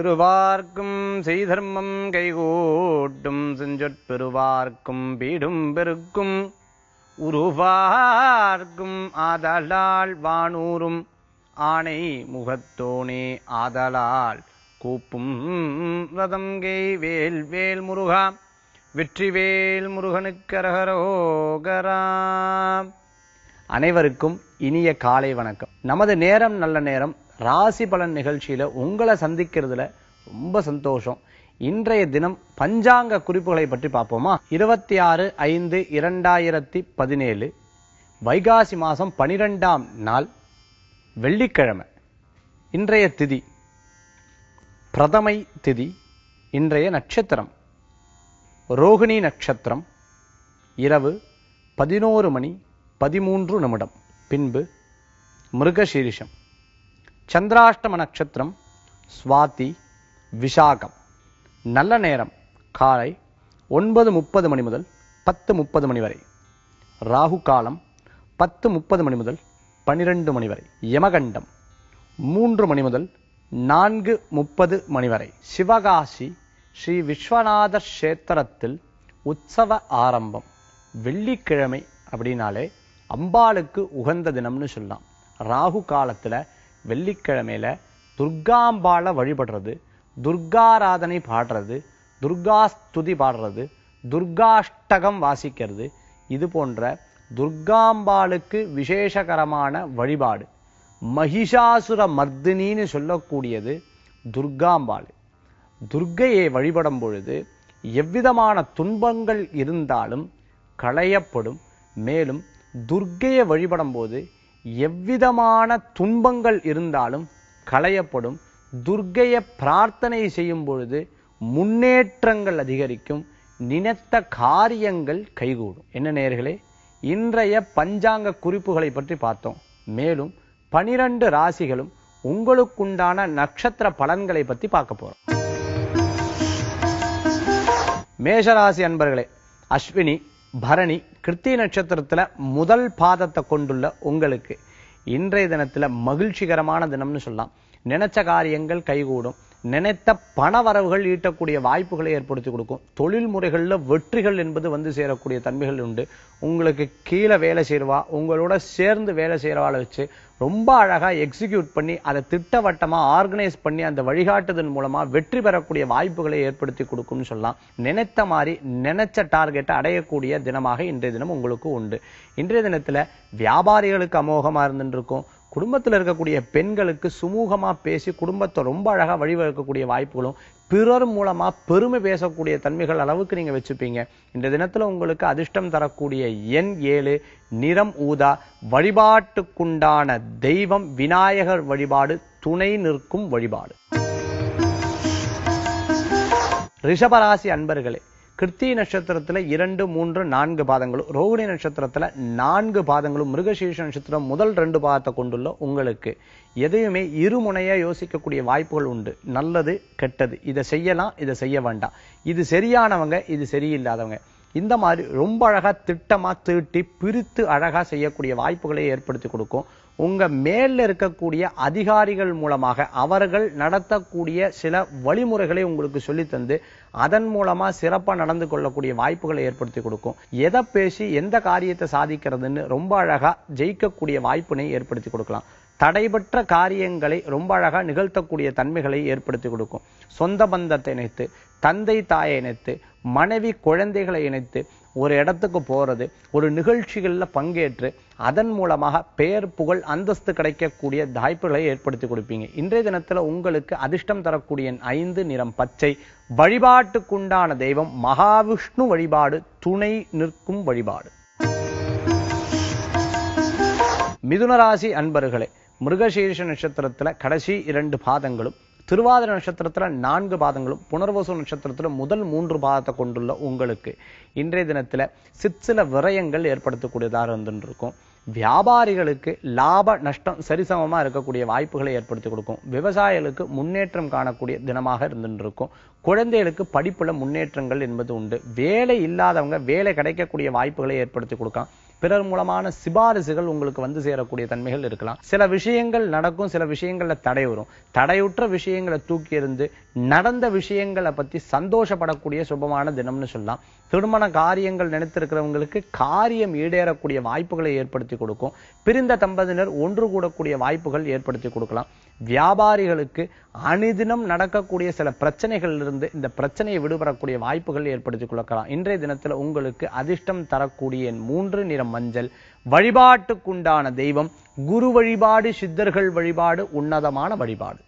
சிறுவார்க்கும் செய்தர்மம் கைகூட்டும் செஞ்சொற்பெருவார்க்கும் பீடும் பெருக்கும் உருவார்க்கும் ஆதலால் வானூரும் ஆணை முகத்தோனே ஆதலால் கூப்பும் ரதங்கை வேல் வேல் முருகா வெற்றிவேல் முருகனுக்கு அரகரோகரா. அனைவருக்கும் இனிய காலை வணக்கம். நமது நேரம் நல்ல நேரம் ராசி பலன் நிகழ்ச்சியில உங்களை சந்திக்கிறதுல ரொம்ப சந்தோஷம். இன்றைய தினம் பஞ்சாங்க குறிப்புகளை பற்றி பார்ப்போமா? 26/5/2017 வைகாசி மாசம் 12ஆம் நாள் வெள்ளிக்கிழமை. இன்றைய திதி பிரதமை திதி. இன்றைய நட்சத்திரம் ரோகிணி நட்சத்திரம். இரவு 11:13. பின்பு மிருகசீரிஷம். சந்திராஷ்டம நட்சத்திரம் சுவாதி விசாகம். நல்ல நேரம் காலை 9:30 மணி முதல் 10:30 மணி வரை. ராகு காலம் 10:30 மணி முதல் 12 மணி வரை. யமகண்டம் 3 மணி முதல் 4:30 மணி வரை. சிவகாசி ஸ்ரீ விஸ்வநாத கஷேத்திரத்தில் உற்சவ ஆரம்பம். வெள்ளிக்கிழமை அப்படின்னாலே அம்பாளுக்கு உகந்த தினம்னு சொல்லலாம். ராகு காலத்துல வெள்ளிக்கிழமையில துர்காம்பாளை வழிபடுறது, துர்காராதனை பாடுறது, துர்காஸ்துதி பாடுறது, துர்காஷ்டகம் வாசிக்கிறது, இது போன்ற துர்காம்பாளுக்கு விசேஷகரமான வழிபாடு. மகிஷாசுர மர்தினின்னு சொல்லக்கூடியது துர்காம்பாள். துர்க்கையை வழிபடும் பொழுது எவ்விதமான துன்பங்கள் இருந்தாலும் களையப்படும். மேலும் துர்க்கையை வழிபடும் போது எவ்விதமான துன்பங்கள் இருந்தாலும் களையப்படும். துர்க்கையை பிரார்த்தனை செய்யும் பொழுது முன்னேற்றங்கள் அதிகரிக்கும், நினைத்த காரியங்கள் கைகூடும். என்ன நேயர்களே, இன்றைய பஞ்சாங்க குறிப்புகளை பற்றி பார்த்தோம். மேலும் 12 ராசிகளும் உங்களுக்குண்டான நட்சத்திர பலன்களை பற்றி பார்க்க போறோம். மேஷராசி அன்பர்களே, அஸ்வினி பரணி கிருத்திகை நட்சத்திரத்துல முதல் பாதத்தை கொண்டுள்ள உங்களுக்கு இன்றைய தினத்துல மகிழ்ச்சிகரமான தினம்னு சொல்லலாம். நினைச்ச காரியங்கள் கைகூடும். நினைத்த பண வரவுகள் ஈட்டக்கூடிய வாய்ப்புகளை ஏற்படுத்தி கொடுக்கும். தொழில் முறைகள்ல வெற்றிகள் என்பது வந்து சேரக்கூடிய தன்மைகள் உண்டு. உங்களுக்கு கீழே வேலை செய்யறவா, உங்களோட சேர்ந்து வேலை செய்யறவாளை வச்சு ரொம்ப அழகா எக்ஸிக்யூட் பண்ணி அதை திட்டவட்டமா ஆர்கனைஸ் பண்ணி அந்த வழிகாட்டுதல் மூலமா வெற்றி பெறக்கூடிய வாய்ப்புகளை ஏற்படுத்தி கொடுக்கும்னு சொல்லலாம். நினைத்த மாதிரி நினைச்ச டார்கெட்டை அடையக்கூடிய தினமாக இன்றைய தினம் உங்களுக்கு உண்டு. இன்றைய தினத்துல வியாபாரிகளுக்கு அமோகமா இருந்துருக்கும். குடும்பத்தில் இருக்கக்கூடிய பெண்களுக்கு சுமூகமா பேசி குடும்பத்தை ரொம்ப அழகா வழிவகுக்கக்கூடிய வாய்ப்புகளும், பிறர் மூலமா பெருமை பேசக்கூடிய தன்மைகள் அளவுக்கு நீங்க வச்சுப்பீங்க. இந்த தினத்துல உங்களுக்கு அதிர்ஷ்டம் தரக்கூடிய எண் 7, நிறம் ஊதா. வழிபாட்டுக்குண்டான தெய்வம் விநாயகர் வழிபாடு, துணை நிற்கும் வழிபாடு. ரிஷபராசி அன்பர்களே, கிருத்திகை நட்சத்திரத்துல 2, 3, 4 பாதங்களும், ரோகிணி நட்சத்திரத்துல 4 பாதங்களும், மிருகசீரிஷ நட்சத்திரம் முதல் 2 பாதத்தை கொண்டுள்ள உங்களுக்கு எதையுமே இருமுனையா யோசிக்கக்கூடிய வாய்ப்புகள் உண்டு. நல்லது கெட்டது, இதை செய்யலாம், இதை செய்ய வேண்டாம், இது சரியானவங்க, இது சரியில்லாதவங்க, இந்த மாதிரி ரொம்ப அழகா திட்டமா தீட்டி பிரித்து அழகா செய்யக்கூடிய வாய்ப்புகளை ஏற்படுத்தி கொடுக்கும். உங்க மேல இருக்கக்கூடிய அதிகாரிகள் மூலமாக அவர்கள் நடத்தக்கூடிய சில வழிமுறைகளை உங்களுக்கு சொல்லி தந்து அதன் மூலமா சிறப்பா நடந்து கொள்ளக்கூடிய வாய்ப்புகளை ஏற்படுத்தி கொடுக்கும். எதை பேசி எந்த காரியத்தை சாதிக்கிறதுன்னு ரொம்ப அழகா ஜெயிக்கக்கூடிய வாய்ப்பினை ஏற்படுத்தி கொடுக்கலாம். தடைபற்ற காரியங்களை ரொம்ப அழகா நிகழ்த்தக்கூடிய தன்மைகளை ஏற்படுத்தி கொடுக்கும். சொந்த பந்தத்தை இணைத்து, தந்தை தாயை இணைத்து, மனைவி குழந்தைகளை இணைத்து ஒரு இடத்துக்கு போறது, ஒரு நிகழ்ச்சிகள்ல பங்கேற்று அதன் மூலமாக பெயர் புகழ் அந்தஸ்து கிடைக்கக்கூடிய வாய்ப்புகளை ஏற்படுத்தி கொடுப்பீங்க. இன்றைய தினத்துல உங்களுக்கு அதிர்ஷ்டம் தரக்கூடிய 5, நிறம் பச்சை. வழிபாட்டுக்குண்டான தெய்வம் மகாவிஷ்ணு வழிபாடு, துணை நிற்கும் வழிபாடு. மிதுனராசி அன்பர்களே, மிருகசீரிஷ நட்சத்திரத்துல கடைசி 2 பாதங்களும், திருவாதிரை நட்சத்திரத்துல 4 பாதங்களும், புனர்வசு நட்சத்திரத்துல முதல் 3 பாதத்தை கொண்டுள்ள உங்களுக்கு இன்றைய தினத்துல சிற்சில விரயங்கள் ஏற்படுத்தக்கூடியதாக இருந்துருக்கும். வியாபாரிகளுக்கு லாப நஷ்டம் சரிசமமா இருக்கக்கூடிய வாய்ப்புகளை ஏற்படுத்தி கொடுக்கும். விவசாயிகளுக்கு முன்னேற்றம் காணக்கூடிய தினமாக இருந்துருக்கும். குழந்தைகளுக்கு படிப்புல முன்னேற்றங்கள் என்பது உண்டு. வேலை இல்லாதவங்க வேலை கிடைக்கக்கூடிய வாய்ப்புகளை ஏற்படுத்தி கொடுக்கும். பிறர் மூலமான சிபாரிசுகள் உங்களுக்கு வந்து சேரக்கூடிய தன்மைகள் இருக்கலாம். சில விஷயங்கள் நடக்கும், சில விஷயங்கள்ல தடை வரும். தடையுற்ற விஷயங்களை தூக்கி எறிந்து நடந்த விஷயங்களை பத்தி சந்தோஷப்படக்கூடிய சுபமான தினம்னு சொல்லலாம். திருமண காரியங்கள் நினைத்திருக்கிறவங்களுக்கு காரியம் ஈடேறக்கூடிய வாய்ப்புகளை ஏற்படுத்தி கொடுக்கும். பிரிந்த தம்பதியினர் ஒன்று கூடக்கூடிய வாய்ப்புகள் ஏற்படுத்தி கொடுக்கலாம். வியாபாரிகளுக்கு அணிதினம் நடக்கக்கூடிய சில பிரச்சனைகள் இருந்து இந்த பிரச்சனையை விடுபடக்கூடிய வாய்ப்புகள் ஏற்படுத்தி கொடுக்கலாம். இன்றைய தினத்துல உங்களுக்கு அதிர்ஷ்டம் தரக்கூடிய 3 நிறம் மஞ்சள். வழிபாட்டுக்குண்டான தெய்வம் குரு வழிபாடு, சித்தர்கள் வழிபாடு, உன்னதமான வழிபாடு.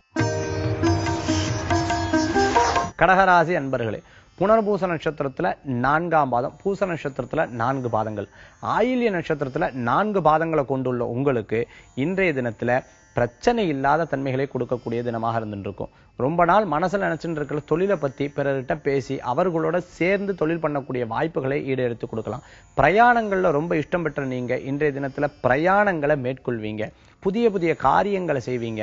கடகராசி அன்பர்களே, புனர்பூச நட்சத்திரத்துல 4ஆம் பாதம், பூச நட்சத்திரத்துல 4 பாதங்கள், ஆயில்ய நட்சத்திரத்துல 4 பாதங்களை கொண்டுள்ள உங்களுக்கு இன்றைய தினத்துல பிரச்சனை இல்லாத தன்மைகளை கொடுக்கக்கூடிய தினமாக இருந்துருக்கும். ரொம்ப நாள் மனசுல நினைச்சுட்டு இருக்கிற தொழிலை பத்தி பிறர்கிட்ட பேசி அவர்களோட சேர்ந்து தொழில் பண்ணக்கூடிய வாய்ப்புகளை ஈடெடுத்து கொடுக்கலாம். பிரயாணங்கள்ல ரொம்ப இஷ்டம் பெற்ற நீங்க இன்றைய தினத்துல பிரயாணங்களை மேற்கொள்வீங்க. புதிய புதிய காரியங்களை செய்வீங்க.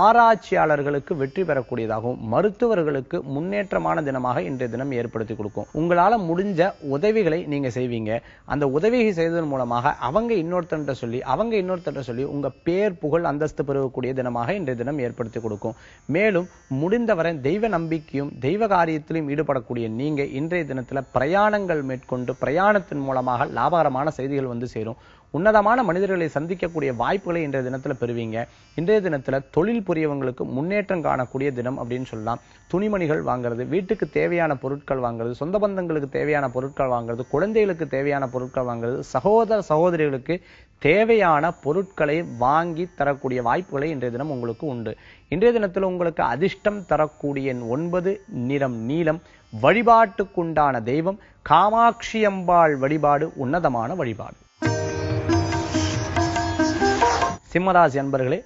ஆராய்ச்சியாளர்களுக்கு வெற்றி பெறக்கூடியதாகவும் மருத்துவர்களுக்கு முன்னேற்றமான தினமாக இன்றைய தினம் ஏற்படுத்தி கொடுக்கும். உங்களால முடிஞ்ச உதவிகளை நீங்க செய்வீங்க. அந்த உதவியை செய்வதன் மூலமாக அவங்க இன்னொருத்தர்கிட்ட சொல்லி உங்க பேர் புகழ் அந்தஸ்து பெறக்கூடிய தினமாக இன்றைய தினம் ஏற்படுத்தி கொடுக்கும். மேலும் முடிந்தவரை தெய்வ நம்பிக்கையும் தெய்வ காரியத்திலும் ஈடுபடக்கூடிய நீங்க இன்றைய தினத்துல பிரயாணங்கள் மேற்கொண்டு பிரயாணத்தின் மூலமாக லாபகரமான செய்திகள் வந்து சேரும். உன்னதமான மனிதர்களை சந்திக்கக்கூடிய வாய்ப்புகளை இன்றைய தினத்துல பெறுவீங்க. இன்றைய தினத்துல தொழில் புரியவங்களுக்கு முன்னேற்றம் காணக்கூடிய தினம் அப்படின்னு சொல்லலாம். துணிமணிகள் வாங்குறது, வீட்டுக்கு தேவையான பொருட்கள் வாங்குறது, சொந்த பந்தங்களுக்கு தேவையான பொருட்கள் வாங்குறது, குழந்தைகளுக்கு தேவையான பொருட்கள் வாங்குறது, சகோதர சகோதரிகளுக்கு தேவையான பொருட்களை வாங்கி தரக்கூடிய வாய்ப்புகளை இன்றைய தினம் உங்களுக்கு உண்டு. இன்றைய தினத்துல உங்களுக்கு அதிர்ஷ்டம் தரக்கூடிய 9 நிறம் நீலம். வழிபாட்டுக்குண்டான தெய்வம் காமாட்சி அம்பாள் வழிபாடு, உன்னதமான வழிபாடு. சிம்மராசி அன்பர்களே,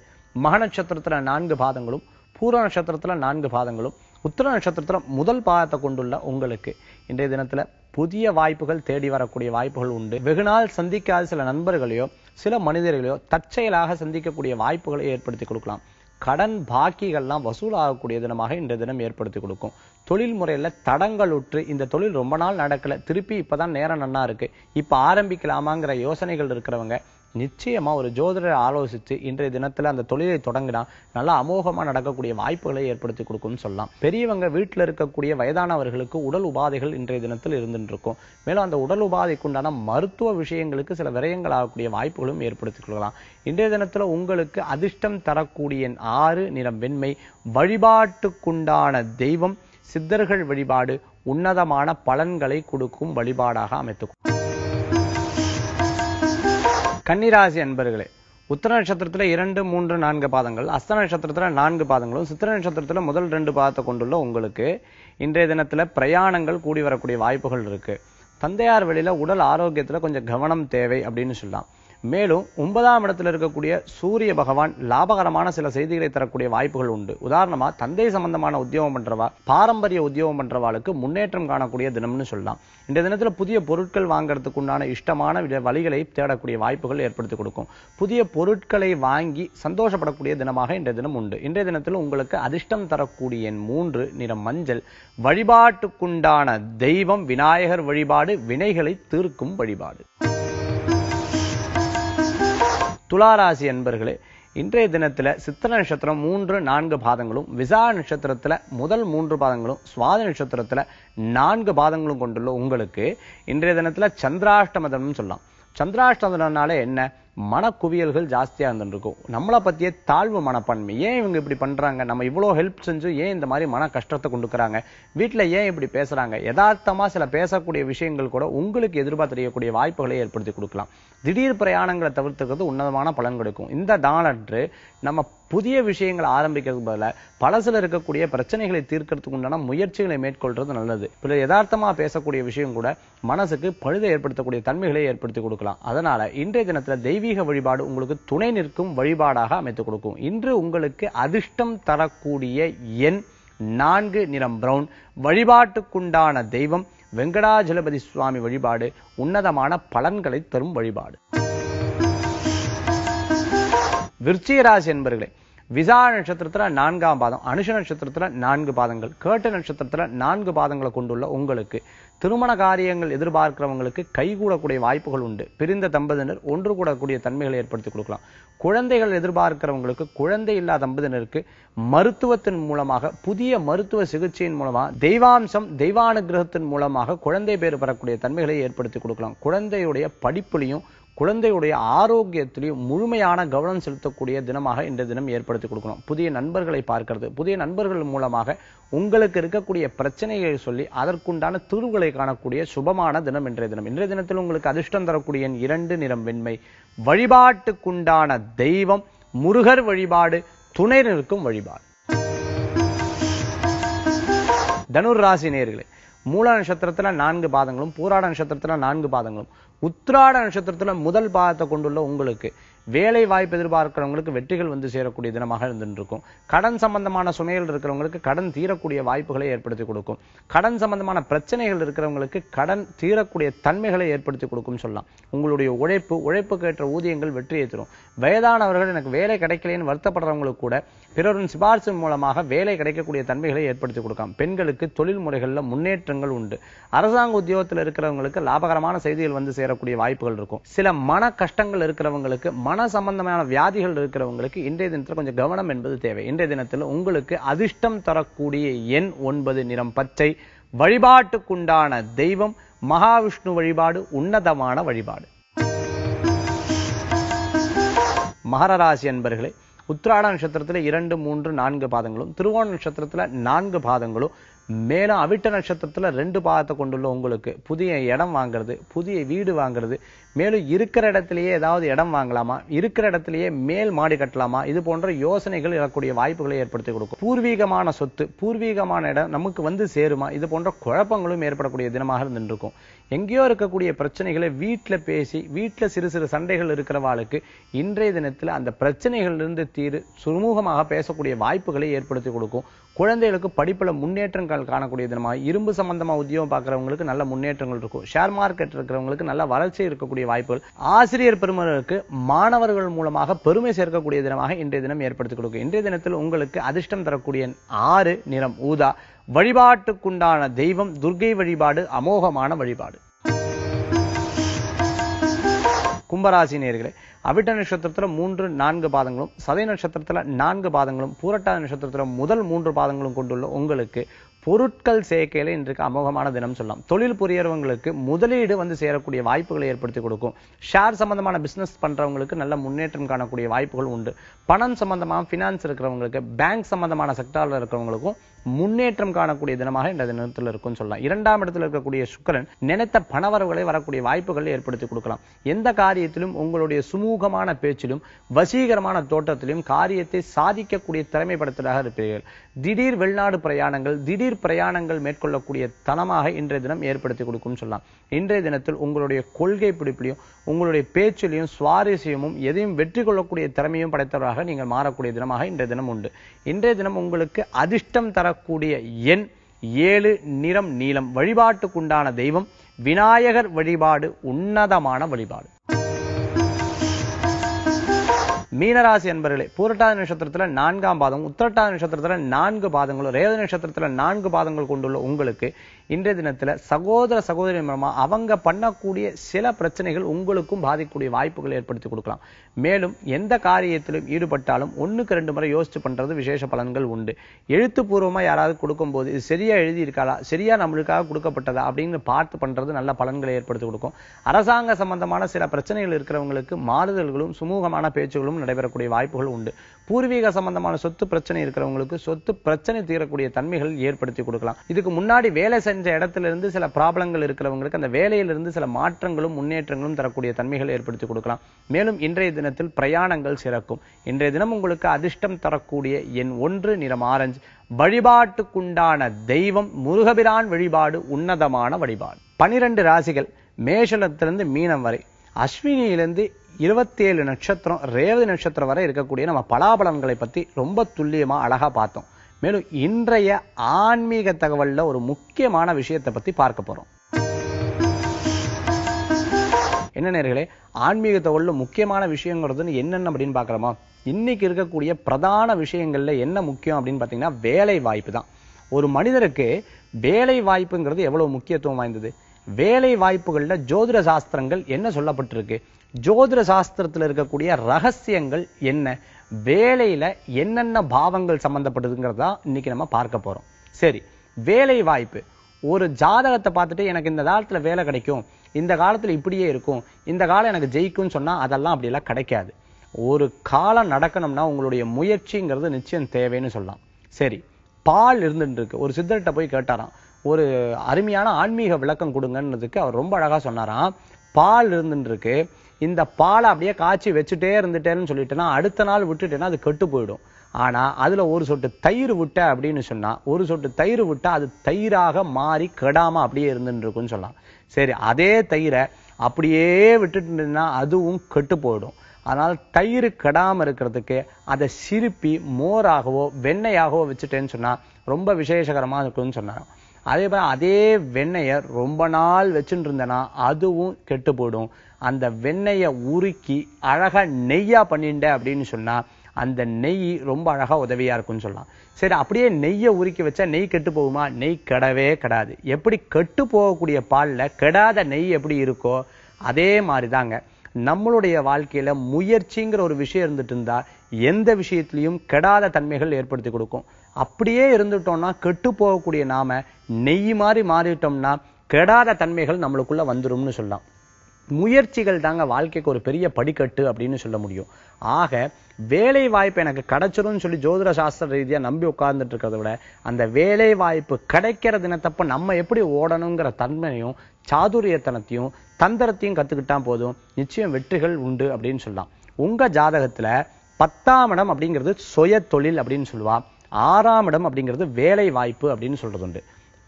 மக நட்சத்திரத்துல 4 பாதங்களும், பூர நட்சத்திரத்துல 4 பாதங்களும், உத்திர நட்சத்திரத்துல முதல் பாதத்தை கொண்டுள்ள உங்களுக்கு இன்றைய தினத்துல புதிய வாய்ப்புகள் தேடி வரக்கூடிய வாய்ப்புகள் உண்டு. வெகுநாள் சந்திக்காத சில நண்பர்களையோ சில மனிதர்களையோ தற்செயலாக சந்திக்கக்கூடிய வாய்ப்புகளை ஏற்படுத்தி கொடுக்கலாம். கடன் பாக்கிகள்லாம் வசூலாகக்கூடிய தினமாக இன்றைய தினம் ஏற்படுத்தி கொடுக்கும். தொழில் முறையில தடங்களுற்று இந்த தொழில் ரொம்ப நாள் நடக்கல, திருப்பி இப்பதான் நேரம் நன்னா இருக்கு, இப்ப ஆரம்பிக்கலாமாங்கிற யோசனைகள் இருக்கிறவங்க நிச்சயமா ஒரு ஜோதிடரை ஆலோசித்து இன்றைய தினத்துல அந்த தொழிலை தொடங்கினா நல்லா அமோகமா நடக்கக்கூடிய வாய்ப்புகளை ஏற்படுத்தி கொடுக்கும்னு சொல்லலாம். பெரியவங்க வீட்டில் இருக்கக்கூடிய வயதானவர்களுக்கு உடல் உபாதைகள் இன்றைய தினத்தில் இருந்துட்டு இருக்கும். மேலும் அந்த உடல் உபாதைக்கு உண்டான மருத்துவ விஷயங்களுக்கு சில விரயங்கள் ஆகக்கூடிய வாய்ப்புகளும் ஏற்படுத்திக் கொள்ளலாம். இன்றைய தினத்துல உங்களுக்கு அதிர்ஷ்டம் தரக்கூடிய 6 நிறம் வெண்மை. வழிபாட்டுக்குண்டான தெய்வம் சித்தர்கள் வழிபாடு, உன்னதமான பலன்களை கொடுக்கும் வழிபாடாக அமைத்துக்கும். கன்னிராசி அன்பர்களே, உத்திர நட்சத்திரத்துல 2, 3, 4 பாதங்கள், அஸ்த நட்சத்திரத்துல 4 பாதங்களும், சித்திர நட்சத்திரத்துல முதல் 2 பாதத்தை கொண்டுள்ள உங்களுக்கு இன்றைய தினத்துல பிரயாணங்கள் கூடி வரக்கூடிய வாய்ப்புகள் இருக்கு. தந்தையார் வழியில உடல் ஆரோக்கியத்துல கொஞ்சம் கவனம் தேவை அப்படின்னு சொல்லலாம். மேலும் 9ஆம் இடத்துல இருக்கக்கூடிய சூரிய பகவான் லாபகரமான சில செய்திகளை தரக்கூடிய வாய்ப்புகள் உண்டு. உதாரணமா தந்தை சம்பந்தமான உத்தியோகம் பண்றவா, பாரம்பரிய உத்தியோகம் பண்றவாளுக்கு முன்னேற்றம் காணக்கூடிய தினம்னு சொல்லலாம். இந்த தினத்துல புதிய பொருட்கள் வாங்கறதுக்கு உண்டான இஷ்டமான வழிகளை தேடக்கூடிய வாய்ப்புகள் ஏற்படுத்தி கொடுக்கும். புதிய பொருட்களை வாங்கி சந்தோஷப்படக்கூடிய தினமாக இன்றைய தினம் உண்டு. இன்றைய தினத்தில் உங்களுக்கு அதிர்ஷ்டம் தரக்கூடிய 3 நிறம் மஞ்சள். வழிபாட்டுக்குண்டான தெய்வம் விநாயகர் வழிபாடு, வினைகளை தீர்க்கும் வழிபாடு. துளாராசி அன்பர்களே, இன்றைய தினத்துல சித்திர நட்சத்திரம் 3, 4 பாதங்களும், விசாக நட்சத்திரத்துல முதல் 3 பாதங்களும், சுவாதி நட்சத்திரத்துல 4 பாதங்களும் கொண்டுள்ள உங்களுக்கு இன்றைய தினத்துல சந்திராஷ்டமதம்னு சொல்லலாம். சந்திராஷ்டமதம்னாலே என்ன? மனக்குவியல்கள் ஜாஸ்தியா இருந்துருக்கும். நம்மளை பத்தியே தாழ்வு மனப்பான்மை. ஏன் இவங்க இப்படி பண்றாங்க, நம்ம இவ்வளவு ஹெல்ப் செஞ்சு ஏன் இந்த மாதிரி மன கஷ்டத்தை கொண்டுக்கிறாங்க, வீட்டுல ஏன் இப்படி பேசுறாங்க, யதார்த்தமா சில பேசக்கூடிய விஷயங்கள் கூட உங்களுக்கு எதிர்பார்த்து தெரியக்கூடிய வாய்ப்புகளை ஏற்படுத்தி கொடுக்கலாம். திடீர் பிரயாணங்களை தவிர்த்துக்கிறது உன்னதமான பலன் கொடுக்கும். இந்த நாளன்று நம்ம புதிய விஷயங்களை ஆரம்பிக்கிறதுக்கு பதில பலசில இருக்கக்கூடிய பிரச்சனைகளை தீர்க்கிறதுக்கு உண்டான முயற்சிகளை மேற்கொள்றது நல்லது. பிற யதார்த்தமா பேசக்கூடிய விஷயம் கூட மனசுக்கு பழுதை ஏற்படுத்தக்கூடிய தன்மைகளை ஏற்படுத்தி கொடுக்கலாம். அதனால இன்றைய தினத்துல தெய்வீக வழிபாடு உங்களுக்கு துணை நிற்கும் வழிபாடாக அமைத்துக் கொடுக்கும். இன்று உங்களுக்கு அதிர்ஷ்டம் தரக்கூடிய எண் 4 நிறம் பிரவுன். வழிபாட்டுக்குண்டான தெய்வம் வெங்கடாஜலபதி சுவாமி வழிபாடு, உன்னதமான பலன்களை தரும் வழிபாடு. விருச்சிக ராசி என்பர்களே, விசா நட்சத்திரத்துல 4ஆம் பாதம், அனுஷ நட்சத்திரத்துல 4 பாதங்கள், கேட்ட நட்சத்திரத்துல 4 பாதங்களை கொண்டுள்ள உங்களுக்கு திருமண காரியங்கள் எதிர்பார்க்கிறவங்களுக்கு கைகூடக்கூடிய வாய்ப்புகள் உண்டு. பிரிந்த தம்பதியினர் ஒன்று கூடக்கூடிய தன்மைகளை ஏற்படுத்தி கொடுக்கலாம். குழந்தைகள் எதிர்பார்க்கிறவங்களுக்கு, குழந்தை இல்லாத தம்பதியினருக்கு மருத்துவத்தின் மூலமாக, புதிய மருத்துவ சிகிச்சையின் மூலமாக, தெய்வாம்சம் தெய்வானுகிரகத்தின் மூலமாக குழந்தை பேறு பெறக்கூடிய தன்மைகளை ஏற்படுத்தி கொடுக்கலாம். குழந்தையுடைய படிப்புலையும் குழந்தையுடைய ஆரோக்கியத்திலையும் முழுமையான கவனம் செலுத்தக்கூடிய தினமாக இந்த தினம் ஏற்படுத்தி கொடுக்கணும். புதிய நண்பர்களை பார்க்கிறது, புதிய நண்பர்கள் மூலமாக உங்களுக்கு இருக்கக்கூடிய பிரச்சனைகளை சொல்லி அதற்குண்டான தீர்வுகளை காணக்கூடிய சுபமான தினம் இன்றைய தினம். இன்றைய தினத்தில் உங்களுக்கு அதிர்ஷ்டம் தரக்கூடிய 2 நிறம் வெண்மை. வழிபாட்டுக்குண்டான தெய்வம் முருகர் வழிபாடு, துணை நிற்கும் வழிபாடு. தனுர் ராசி நேயர்களே, மூல நட்சத்திரத்துல 4 பாதங்களும், பூராட நட்சத்திரத்துல 4 பாதங்களும், உத்திராட நட்சத்திரத்துல முதல் பாதத்தை கொண்டுள்ள உங்களுக்கு வேலை வாய்ப்பு எதிர்பார்க்கிறவங்களுக்கு வெற்றிகள் வந்து சேரக்கூடிய தினமாக இருந்துருக்கும். கடன் சம்பந்தமான சுமைகள் இருக்கிறவங்களுக்கு கடன் தீரக்கூடிய வாய்ப்புகளை ஏற்படுத்தி கொடுக்கும். கடன் சம்பந்தமான பிரச்சனைகள் இருக்கிறவங்களுக்கு கடன் தீரக்கூடிய தன்மைகளை ஏற்படுத்தி கொடுக்கும் சொல்லலாம். உங்களுடைய உழைப்புக்கு ஏற்ற ஊதியங்கள் வெற்றியை தரும். வயதானவர்கள் எனக்கு வேலை கிடைக்கலன்னு வருத்தப்படுறவங்களுக்கு கூட பிறரின் சிபாரிசு மூலமாக வேலை கிடைக்கக்கூடிய தன்மைகளை ஏற்படுத்தி கொடுக்கலாம். பெண்களுக்கு தொழில் முறைகளில் முன்னேற்றங்கள் உண்டு. அரசாங்க உத்தியோகத்தில் இருக்கிறவங்களுக்கு லாபகரமான செய்திகள் வந்து சேரக்கூடிய வாய்ப்புகள் இருக்கும். சில மன கஷ்டங்கள் இருக்கிறவங்களுக்கு, மன சம்பந்தமான வியாதிகள் இருக்கிறவங்களுக்கு இன்றைய தினத்தில் கொஞ்சம் கவனம் என்பது தேவை. இன்றைய தினத்தில் உங்களுக்கு அதிர்ஷ்டம் தரக்கூடிய எண் 9, நிறம் பச்சை. வழிபாட்டுக்குண்டான தெய்வம் மகாவிஷ்ணு வழிபாடு, உன்னதமான வழிபாடு. மகர ராசி அன்பர்களே, உத்திராட நட்சத்திரத்துல 2, 3, 4 பாதங்களும், திருவோண நட்சத்திரத்துல 4 பாதங்களும், மேலும் அவிட்ட நட்சத்திரத்துல 2 பாதத்தை கொண்டுள்ள உங்களுக்கு புதிய இடம் வாங்குறது, புதிய வீடு வாங்குறது, மேலும் இருக்கிற இடத்திலேயே ஏதாவது இடம் வாங்கலாமா, இருக்கிற இடத்திலேயே மேல் மாடி கட்டலாமா, இது போன்ற யோசனைகள் இருக்கக்கூடிய வாய்ப்புகளை ஏற்படுத்தி கொடுக்கும். பூர்வீகமான சொத்து, பூர்வீகமான இடம் நமக்கு வந்து சேருமா, இது போன்ற குழப்பங்களும் ஏற்படக்கூடிய தினமாக இருந்துருக்கும். எங்கேயோ இருக்கக்கூடிய பிரச்சனைகளை வீட்டுல பேசி, வீட்டுல சிறு சிறு சண்டைகள் இருக்கிறவாளுக்கு இன்றைய தினத்துல அந்த பிரச்சனைகளிலிருந்து தீர்வு சுமூகமாக பேசக்கூடிய வாய்ப்புகளை ஏற்படுத்தி கொடுக்கும். குழந்தைகளுக்கு படிப்புல முன்னேற்றங்கள் காணக்கூடிய தினமாக, இரும்பு சம்பந்தமா உத்தியோகம் பார்க்கிறவங்களுக்கு நல்ல முன்னேற்றங்கள் இருக்கும். ஷேர் மார்க்கெட் இருக்கிறவங்களுக்கு நல்ல வளர்ச்சி இருக்கக்கூடிய வாய்ப்புகள், ஆசிரியர் பெருமர்களுக்கு மாணவர்கள் மூலமாக பெருமை சேர்க்கக்கூடிய தினமாக இன்றைய தினம் ஏற்படுத்தி கொடுக்கும். இன்றைய தினத்தில் உங்களுக்கு அதிர்ஷ்டம் தரக்கூடிய 6, நிறம் ஊதா. வழிபாட்டுக்குண்டான தெய்வம் துர்க்கை வழிபாடு, அமோகமான வழிபாடு. கும்பராசி நேயர்களே, அவிட்ட நட்சத்திரத்துல 3, 4 பாதங்களும், சதய நட்சத்திரத்துல 4 பாதங்களும், பூரட்டாதி நட்சத்திரத்துல முதல் 3 பாதங்களும் கொண்டுள்ள உங்களுக்கு பொருட்கள் சேர்க்கையில இன்றைக்கு அமோகமான தினம் சொல்லலாம். தொழில் புரியறவங்களுக்கு முதலீடு வந்து சேரக்கூடிய வாய்ப்புகளை ஏற்படுத்தி கொடுக்கும். ஷேர் சம்பந்தமான பிசினஸ் பண்றவங்களுக்கு நல்ல முன்னேற்றம் காணக்கூடிய வாய்ப்புகள் உண்டு. பணம் சம்பந்தமான பினான்ஸ் இருக்கிறவங்களுக்கு, பேங்க் சம்பந்தமான செக்டார்ல இருக்கிறவங்களுக்கும் முன்னேற்றம் காணக்கூடிய தினமாக இந்த தினத்தில் இருக்கும் சொல்லலாம். 2ஆம் இடத்தில் இருக்கக்கூடிய சுக்கிரன் நினைத்த பணவரவுகளை வரக்கூடிய வாய்ப்புகளை ஏற்படுத்தி கொடுக்கலாம். எந்த காரியத்திலும் உங்களுடைய சுமூகமான பேச்சிலும் வசீகரமான தோட்டத்திலும் காரியத்தை சாதிக்கக்கூடிய திறமைப்படுத்தலாக இருப்பீர்கள். திடீர் வெளிநாடு பிரயாணங்கள், திடீர் பிரயாணங்கள் மேற்கொள்ளக்கூடிய தனமாக இன்றைய தினம் ஏற்படுத்தி கொடுக்கும் சொல்லலாம். இன்றைய தினத்தில் உங்களுடைய கொள்கை பிடிப்பிலையும் உங்களுடைய பேச்சிலையும் சுவாரஸ்யமும் எதையும் வெற்றி கொள்ளக்கூடிய திறமையும் படைத்தவராக நீங்கள் மாறக்கூடிய தினமாக இன்றைய தினம் உண்டு. இன்றைய தினம் உங்களுக்கு அதிர்ஷ்டம் தரக்கூடிய எண் 7, நிறம் நீலம். வழிபாட்டுக்குண்டான தெய்வம் விநாயகர் வழிபாடு, உன்னதமான வழிபாடு. மீனராசி அன்பர்களே, பூரட்டாதி நட்சத்திரத்துல 4ஆம் பாதம், உத்திரட்டாதி நட்சத்திரத்துல 4 பாதங்களும், ரேவதி நட்சத்திரத்துல 4 பாதங்கள் கொண்டுள்ள உங்களுக்கு இன்றைய தினத்துல சகோதர சகோதரி மூலமா அவங்க பண்ணக்கூடிய சில பிரச்சனைகள் உங்களுக்கும் பாதிக்கக்கூடிய வாய்ப்புகளை ஏற்படுத்தி கொடுக்கலாம். மேலும் எந்த காரியத்திலும் ஈடுபட்டாலும் 1க்கு 2 முறை யோசிச்சு பண்றது விசேஷ பலன்கள் உண்டு. எழுத்துப்பூர்வமா யாராவது கொடுக்கும்போது இது சரியா எழுதி இருக்காளா, சரியா நம்மளுக்காக கொடுக்கப்பட்டதா அப்படின்னு பார்த்து பண்றது நல்ல பலன்களை ஏற்படுத்தி கொடுக்கும். அரசாங்க சம்பந்தமான சில பிரச்சனைகள் இருக்கிறவங்களுக்கு மாறுதல்களும் சுமூகமான பேச்சுகளும் நடைபெறக்கூடிய வாய்ப்புகள் உண்டு. பூர்வீக சம்பந்தமான சொத்து பிரச்சனை இருக்கிறவங்களுக்கு சொத்து பிரச்சனை தீரக்கூடிய தன்மைகள் ஏற்படுத்தி கொடுக்கலாம். இதுக்கு முன்னாடி வேலை செஞ்ச இடத்துல இருந்து சில ப்ராப்ளங்கள் இருக்கிறவங்களுக்கு அந்த வேலையிலிருந்து சில மாற்றங்களும் முன்னேற்றங்களும் தரக்கூடிய தன்மைகள் ஏற்படுத்தி கொடுக்கலாம். மேலும் இன்றைய தினத்தில் பிரயாணங்கள் சிறக்கும். இன்றைய தினம் உங்களுக்கு அதிர்ஷ்டம் தரக்கூடிய எண் 1, நிறம் ஆரஞ்சு. வழிபாட்டுக்குண்டான தெய்வம் முருகபிரான் வழிபாடு, உன்னதமான வழிபாடு. 12 ராசிகள், மேஷத்திலிருந்து மீனம் வரை, அஸ்வினியிலிருந்து 27 நட்சத்திரம், ரேவதி நட்சத்திரம் வரை இருக்கக்கூடிய நம்ம பலாபலன்களை பத்தி ரொம்ப துல்லியமா அழகா பார்த்தோம். மேலும் இன்றைய ஆன்மீக தகவல்ல ஒரு முக்கியமான விஷயத்தை பத்தி பார்க்க போறோம். என்ன நேயர்களே, ஆன்மீக தகவல்ல முக்கியமான விஷயங்கிறது என்னென்ன அப்படின்னு பார்க்கலாமா? இன்னைக்கு இருக்கக்கூடிய பிரதான விஷயங்கள்ல என்ன முக்கியம் அப்படின்னு பார்த்தீங்கன்னா வேலை வாய்ப்பு தான். ஒரு மனிதருக்கு வேலை வாய்ப்புங்கிறது எவ்வளவு முக்கியத்துவம் வாய்ந்தது. வேலை வாய்ப்புகள்ல ஜோதிட சாஸ்திரங்கள் என்ன சொல்லப்பட்டிருக்கு, ஜோதிட சாஸ்திரத்துல இருக்கக்கூடிய ரகசியங்கள் என்ன, வேலையில என்னென்ன பாவங்கள் சம்பந்தப்பட்டதுங்கிறதா இன்னைக்கு நம்ம பார்க்க போறோம். சரி, வேலை வாய்ப்பு. ஒரு ஜாதகத்தை பார்த்துட்டு எனக்கு இந்த காலத்துல வேலை கிடைக்கும், இந்த காலத்துல இப்படியே இருக்கும், இந்த காலம் எனக்கு ஜெயிக்கும்னு சொன்னா அதெல்லாம் அப்படியெல்லாம் கிடைக்காது. ஒரு காலம் நடக்கணும்னா உங்களுடைய முயற்சிங்கிறது நிச்சயம் தேவைன்னு சொல்லலாம். சரி, பால் இருந்துட்டு இருக்கு. ஒரு சித்தர்கிட்ட போய் கேட்டாராம், ஒரு அருமையான ஆன்மீக விளக்கம் கொடுங்கன்னதுக்கு அவர் ரொம்ப அழகா சொன்னாராம், பால் இருந்துட்டு இருக்கு, இந்த பாலை அப்படியே காய்ச்சி வச்சுட்டே இருந்துட்டேன்னு சொல்லிட்டேன்னா அடுத்த நாள் விட்டுட்டேன்னா அது கெட்டு போயிடும். ஆனா அதுல ஒரு சொட்டு தயிர் விட்ட அப்படின்னு சொன்னா, ஒரு சொட்டு தயிர் விட்டா அது தயிராக மாறி கெடாம அப்படியே இருந்துட்டு இருக்குன்னு சொல்லலாம். சரி, அதே தயிரை அப்படியே விட்டுட்டுன்னா அதுவும் கெட்டு போயிடும். அதனால தயிர் கெடாம இருக்கிறதுக்கு அதை சிரிப்பி மோராகவோ வெண்ணெயாகவோ வச்சுட்டேன்னு சொன்னா ரொம்ப விசேஷகரமா இருக்குன்னு சொன்னாங்க. அதே போல அதே வெண்ணெயை ரொம்ப நாள் வச்சுட்டு இருந்தேன்னா அதுவும் கெட்டு போயிடும். அந்த வெண்ணெயை உருக்கி அழகா நெய்யா பண்ணிட்ட அப்படின்னு சொன்னா அந்த நெய் ரொம்ப அழகா உதவியா இருக்கும்னு சொல்லலாம். சரி, அப்படியே நெய்யை உருக்கி வச்சா நெய் கெட்டு போகுமா? நெய் கெடவே கெடாது. எப்படி கெட்டு போகக்கூடிய பால்ல கெடாத நெய் எப்படி இருக்கோ அதே மாதிரிதாங்க நம்மளுடைய வாழ்க்கையில முயற்சிங்கிற ஒரு விஷயம் இருந்துட்டு இருந்தா எந்த விஷயத்திலையும் கெடாத தன்மைகள் ஏற்படுத்தி கொடுக்கும். அப்படியே இருந்துட்டோம்னா கெட்டு போகக்கூடிய நாம நெய் மாதிரி மாறிட்டோம்னா கெடாத தன்மைகள் நம்மளுக்குள்ள வந்துரும்னு சொல்லலாம். முயற்சிகள் தாங்க வாழ்க்கைக்கு ஒரு பெரிய படிக்கட்டு அப்படின்னு சொல்ல முடியும். ஆக வேலை வாய்ப்பு எனக்கு கிடைச்சிரும்னு சொல்லி ஜோதிட சாஸ்திர ரீதியா நம்பி உட்கார்ந்துட்டு இருக்கிறத விட அந்த வேலை வாய்ப்பு கிடைக்கிற தினத்தப்ப நம்ம எப்படி ஓடணுங்கிற தன்மையும் சாதுரியத்தனத்தையும் தந்திரத்தையும் கத்துக்கிட்டா போதும், நிச்சயம் வெற்றிகள் உண்டு அப்படின்னு சொல்லலாம். உங்க ஜாதகத்துல 10ஆம் இடம் அப்படிங்கிறது சுய தொழில் அப்படின்னு சொல்லுவா, 6ஆம் இடம் அப்படிங்கிறது வேலை வாய்ப்பு அப்படின்னு சொல்றது உண்டு.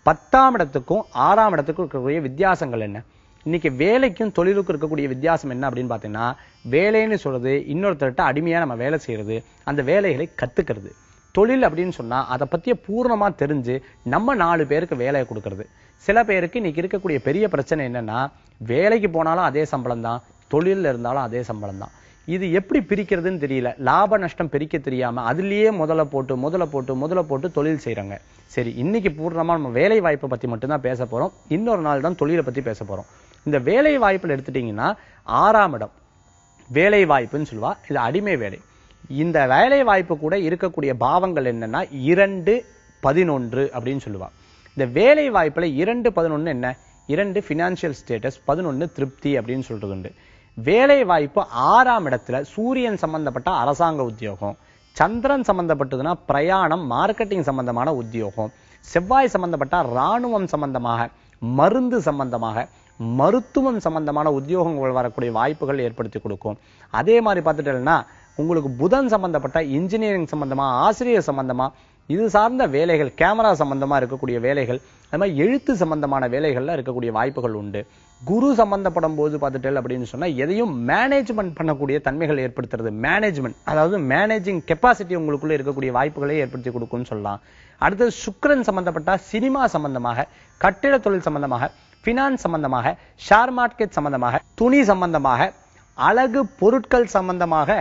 10ஆம் இடத்துக்கும் 6ஆம் இடத்துக்கும் இருக்கக்கூடிய வித்தியாசங்கள் என்ன? இன்னைக்கு வேலைக்கும் தொழிலுக்கும் இருக்கக்கூடிய வித்தியாசம் என்ன அப்படின்னு பார்த்தீங்கன்னா, வேலைன்னு சொல்றது இன்னொருத்தர்கிட்ட அடிமையா நம்ம வேலை செய்யறது, அந்த வேலைகளை கத்துக்கிறது. தொழில் அப்படின்னு சொன்னா அதை பத்திய பூர்ணமா தெரிஞ்சு நம்ம 4 பேருக்கு வேலையை கொடுக்கறது. சில பேருக்கு இன்னைக்கு இருக்கக்கூடிய பெரிய பிரச்சனை என்னன்னா, வேலைக்கு போனாலும் அதே சம்பளம் தான், தொழில்ல இருந்தாலும் அதே சம்பளம் தான். இது எப்படி பிரிக்கிறதுன்னு தெரியல. லாப நஷ்டம் பிரிக்க தெரியாம அதுலயே முதல்ல போட்டு தொழில் செய்யறாங்க. சரி, இன்னைக்கு பூர்ணமா நம்ம வேலை வாய்ப்பை பத்தி மட்டும்தான் பேச போறோம். இன்னொரு நாள் தான் தொழிலை பத்தி பேச போறோம். இந்த வேலை வாய்ப்புல எடுத்துட்டீங்கன்னா 6ஆம் இடம் வேலை வாய்ப்புன்னு சொல்லுவா, இது அடிமை வேலை. இந்த வேலை வாய்ப்பு கூட இருக்கக்கூடிய பாவங்கள் என்னன்னா 2, 11 அப்படின்னு சொல்லுவா. இந்த வேலை வாய்ப்புல 2, 11 என்ன? 2 பினான்சியல் ஸ்டேட்டஸ், 11 திருப்தி அப்படின்னு சொல்றது உண்டு. வேலை வாய்ப்பு 6ஆம் இடத்துல சூரியன் சம்பந்தப்பட்ட அரசாங்க உத்தியோகம், சந்திரன் சம்பந்தப்பட்டதுன்னா பிரயாணம் மார்க்கெட்டிங் சம்பந்தமான உத்தியோகம், செவ்வாய் சம்பந்தப்பட்ட இராணுவம் சம்பந்தமாக, மருந்து சம்பந்தமாக, மருத்துவம் சம்பந்தமான உத்தியோகங்கள் வரக்கூடிய வாய்ப்புகள் ஏற்படுத்தி கொடுக்கும். அதே மாதிரி பார்த்துட்டேன்னா உங்களுக்கு புதன் சம்பந்தப்பட்ட இன்ஜினியரிங் சம்பந்தமா, ஆசிரியர் சம்பந்தமா, இது சார்ந்த வேலைகள், கேமரா சம்பந்தமா இருக்கக்கூடிய வேலைகள், அது மாதிரி எழுத்து சம்பந்தமான வேலைகள்ல இருக்கக்கூடிய வாய்ப்புகள் உண்டு. குரு சம்பந்தப்படும் போது பார்த்துட்டேன் அப்படின்னு சொன்னா எதையும் மேனேஜ்மெண்ட் பண்ணக்கூடிய தன்மைகள் ஏற்படுத்துறது. மேனேஜ்மெண்ட் அதாவது மேனேஜிங் கெப்பாசிட்டி உங்களுக்குள்ள இருக்கக்கூடிய வாய்ப்புகளை ஏற்படுத்தி கொடுக்கும்னு சொல்லலாம். அடுத்தது சுக்கிரன் சம்பந்தப்பட்ட சினிமா சம்பந்தமாக, கட்டிட தொழில் சம்பந்தமாக, பினான்ஸ் சம்பந்தமாக, ஷேர் மார்க்கெட் சம்பந்தமாக, துணி சம்பந்தமாக, அழகு பொருட்கள் சம்பந்தமாக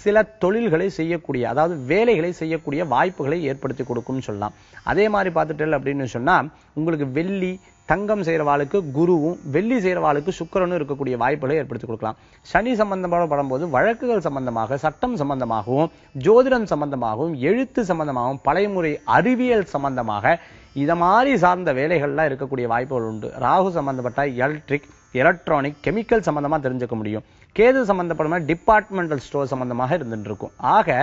சில தொழில்களை செய்யக்கூடிய, அதாவது வேலைகளை செய்யக்கூடிய வாய்ப்புகளை ஏற்படுத்தி கொடுக்கும்னு சொல்லலாம். அதே மாதிரி பார்த்துட்டேன் அப்படின்னு சொன்னா உங்களுக்கு வெள்ளி தங்கம் செய்யறவாளுக்கு குருவும், வெள்ளி செய்யறவாளுக்கு சுக்கிரனும் இருக்கக்கூடிய வாய்ப்புகளை ஏற்படுத்தி கொடுக்கலாம். சனி சம்பந்தமாக படும்போது வழக்குகள் சம்பந்தமாக, சட்டம் சம்பந்தமாகவும், ஜோதிடம் சம்பந்தமாகவும், எழுத்து சம்பந்தமாகவும், பழையமுறை அறிவியல் சம்பந்தமாக இத மாதிரி சார்ந்த வேலைகள்லாம் இருக்கக்கூடிய வாய்ப்புகள் உண்டு. ராகு சம்பந்தப்பட்ட எலக்ட்ரிக், எலக்ட்ரானிக், கெமிக்கல் சம்பந்தமா தெரிஞ்சுக்க முடியும். கேது சம்பந்தப்பட்ட டிபார்ட்மெண்டல் ஸ்டோர் சம்பந்தமாக இருந்துட்டு இருக்கும். ஆக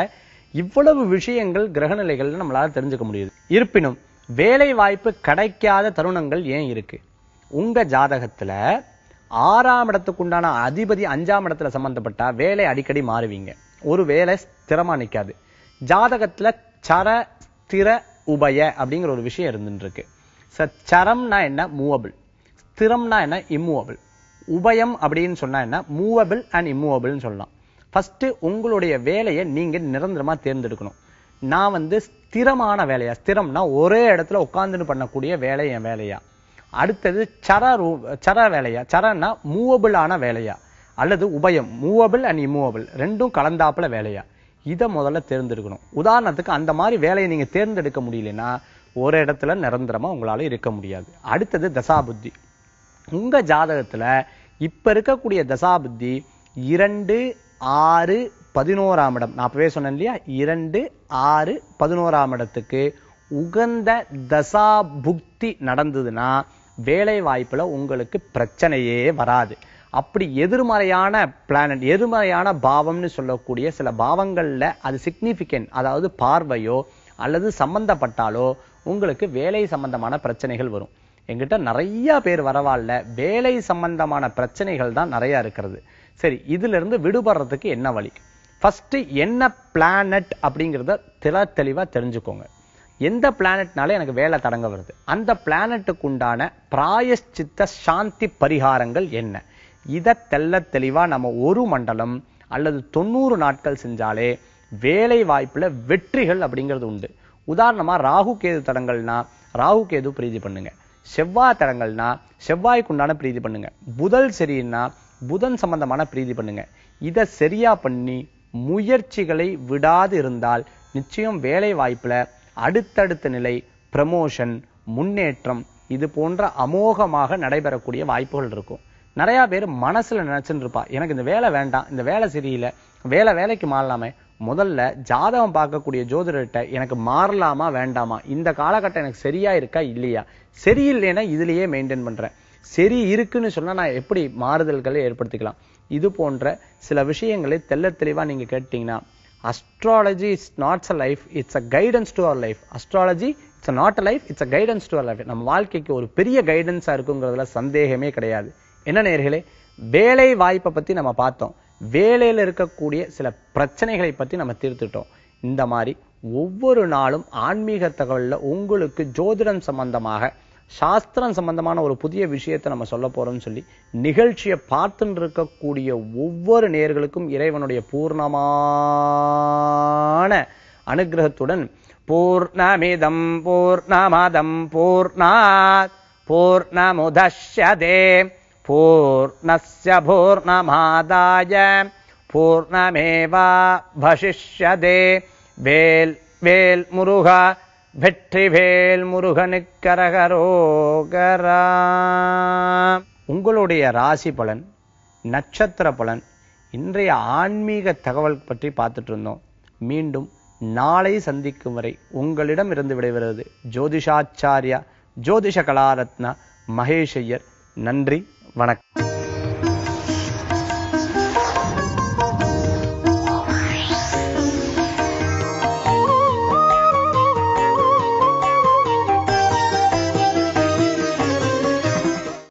இவ்வளவு விஷயங்கள் கிரகநிலைகள் நம்மளால தெரிஞ்சுக்க முடியுது. இருப்பினும் வேலை வாய்ப்பு கிடைக்காத தருணங்கள் ஏன் இருக்கு? உங்க ஜாதகத்துல 6ஆம் இடத்துக்குண்டான அதிபதி 5ஆம் இடத்துல சம்பந்தப்பட்ட வேலை அடிக்கடி மாறுவீங்க. ஒரு வேலை ஸ்திரமா நிக்காது. ஜாதகத்துல சர ஸ்திர உபய அப்படிங்கிற ஒரு விஷயம் இருந்துட்டு இருக்கு. சரம்னா என்ன? மூவபிள். ஸ்திரம்னா என்ன? இம்மூவபிள். உபயம் அப்படின்னு சொன்னா என்ன? மூவபிள் அண்ட் இம்மூவபிள்னு சொல்லலாம். ஃபர்ஸ்ட் உங்களுடைய வேலையை நீங்க நிரந்தரமா தேர்ந்தெடுக்கணும். நான் ஸ்திரமான வேலையா? ஸ்திரம்னா ஒரே இடத்துல உட்கார்ந்துன்னு பண்ணக்கூடிய வேலை என் வேலையா? அடுத்தது சர வேலையா? சரன்னா மூவபிள் ஆன வேலையா? அல்லது உபயம் மூவபிள் அண்ட் இம்மூவபிள் ரெண்டும் கலந்தாப்புல வேலையா? இதை முதல்ல தேர்ந்தெடுக்கணும். உதாரணத்துக்கு அந்த மாதிரி வேலையை நீங்க தேர்ந்தெடுக்க முடியலன்னா ஒரு இடத்துல நிரந்தரமா உங்களால இருக்க முடியாது. அடுத்தது தசாபுத்தி. உங்க ஜாதகத்துல இப்ப இருக்கக்கூடிய தசாபுத்தி 2, 6, 11ஆம் இடம். நான் அப்பவே சொன்னேன் இல்லையா, 2, 6, 11ஆம் இடத்துக்கு உகந்த தசாபுக்தி நடந்ததுன்னா வேலை வாய்ப்புல உங்களுக்கு பிரச்சனையே வராது. அப்படி எதிர்மறையான பிளானட், எதிர்மறையான பாவம்னு சொல்லக்கூடிய சில பாவங்கள்ல அது சிக்னிபிகன்ட், அதாவது பார்வையோ அல்லது சம்பந்தப்பட்டாலோ உங்களுக்கு வேலை சம்பந்தமான பிரச்சனைகள் வரும். என்கிட்ட நிறைய பேர் வரவாழ்ல வேலை சம்பந்தமான பிரச்சனைகள் தான் நிறைய இருக்கிறது. சரி, இதுல இருந்து விடுபடுறதுக்கு என்ன வழி? ஃபர்ஸ்ட் என்ன பிளானட் அப்படிங்கிறத தெளிவா தெரிஞ்சுக்கோங்க. எந்த பிளானட்னால எனக்கு வேலை தடங்க வருது, அந்த பிளானட்டுக்கு உண்டான பிராயஷ்சித்த சாந்தி பரிகாரங்கள் என்ன, இதை தெளிவா நம்ம ஒரு மண்டலம் அல்லது 90 நாட்கள் செஞ்சாலே வேலை வாய்ப்புல வெற்றிகள் அப்படிங்கிறது உண்டு. உதாரணமா ராகு கேது தடங்கள்னா ராகு கேது பிரீதி பண்ணுங்க, செவ்வாய் தடங்கள்னா செவ்வாய்க்கு உண்டான பிரீதி பண்ணுங்க, புதன் சரின்னா புதன் சம்பந்தமான பிரீதி பண்ணுங்க. இதை சரியா பண்ணி முயற்சிகளை விடாது இருந்தால் நிச்சயம் வேலை வாய்ப்புல அடுத்தடுத்த நிலை, ப்ரமோஷன், முன்னேற்றம் இது போன்ற அமோகமாக நடைபெறக்கூடிய வாய்ப்புகள் இருக்கும். நிறைய பேர் மனசுல நினைச்சுட்டு இருப்பா, எனக்கு இந்த வேலை வேண்டாம், இந்த வேலை சரியில்லை, வேலைக்கு மாறலாமே. முதல்ல ஜாதகம் பார்க்கக்கூடிய ஜோதிடர்கிட்ட எனக்கு மாறலாமா வேண்டாமா, இந்த காலகட்டம் எனக்கு சரியா இருக்கா இல்லையா, சரியில்லைன்னா இதுலயே மெயின்டைன் பண்றேன், சரி இருக்குன்னு சொன்னா நான் எப்படி மாறுதல்களை ஏற்படுத்திக்கலாம், இது போன்ற சில விஷயங்களை தெளிவா நீங்க கேட்டீங்கன்னா astrology is not a life, it's a guidance to our life. Astrology, it's not a life, it's a guidance to our life. நம்ம வாழ்க்கைக்கு ஒரு பெரிய கைடன்ஸா இருக்குங்கிறதுல சந்தேகமே கிடையாது. என்ன நேயர்களே, வேலை வாய்ப்பை பத்தி நம்ம பார்த்தோம், வேலையில இருக்கக்கூடிய சில பிரச்சனைகளை பத்தி நம்ம தீர்த்துட்டோம். இந்த மாதிரி ஒவ்வொரு நாளும் ஆன்மீக தகவல்ல உங்களுக்கு ஜோதிடம் சம்பந்தமாக, சாஸ்திரம் சம்பந்தமான ஒரு புதிய விஷயத்தை நம்ம சொல்ல போறோம்னு சொல்லி நிகழ்ச்சியை பார்த்துட்டு இருக்கக்கூடிய ஒவ்வொரு நேயர்களுக்கும் இறைவனுடைய பூர்ணமான அனுகிரகத்துடன் பூர்ணமிதம் பூர்ணமதம் பூர்ணாத் பூர்ணமுதஷ்யதே பூர்ணஸ்ய பூர்ணமாதாய பூர்ணமேவாவசிஷ்யதே. வேல் வேல் முருகா, வெற்றிவேல் முருகனுக்கு அரகரோகரா. உங்களுடைய ராசி பலன், நட்சத்திர பலன், இன்றைய ஆன்மீக தகவல் பற்றி பார்த்துட்டு இருந்தோம். மீண்டும் நாளை சந்திக்கும் வரை உங்களிடம் இருந்து விடைபெறுவது ஜோதிஷாச்சாரியா ஜோதிஷ கலாரத்னா மகேஷ் ஐயர். நன்றி, வணக்கம்.